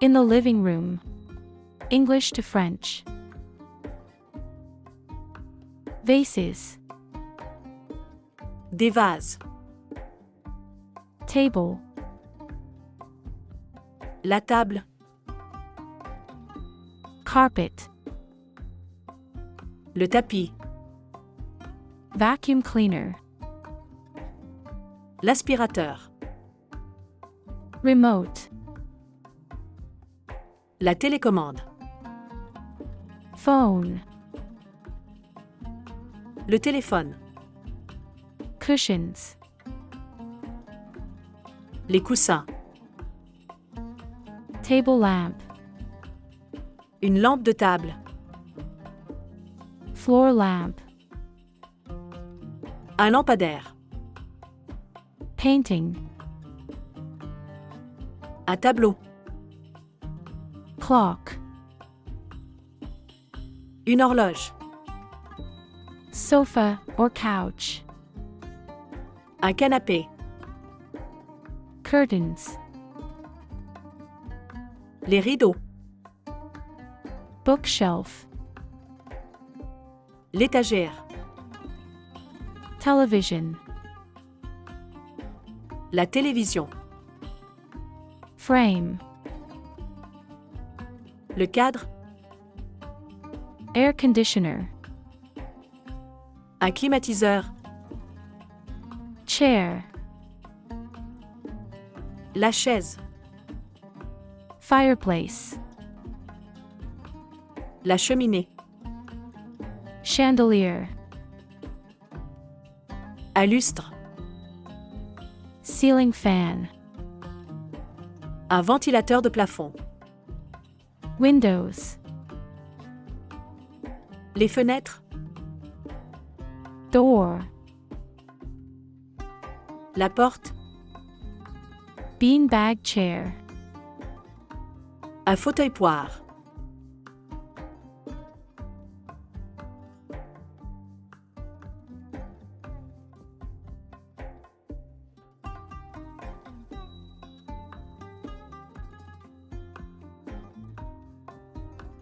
In the living room. English to French. Vases. Des vases. Table. La table. Carpet. Le tapis. Vacuum cleaner. L'aspirateur. Remote. La télécommande. Phone. Le téléphone. Cushions. Les coussins. Table lamp. Une lampe de table. Floor lamp. Un lampadaire. Painting. Un tableau. Clock. Une horloge. Sofa or couch. Un canapé. Curtains. Les rideaux. Bookshelf. L'étagère. Television. La télévision. Frame. Le cadre. Air conditioner. Un climatiseur. Chair. La chaise. Fireplace. La cheminée. Chandelier. Un lustre. Ceiling fan. Un ventilateur de plafond. Windows. Les fenêtres. Door. La porte. Beanbag chair. Un fauteuil poire.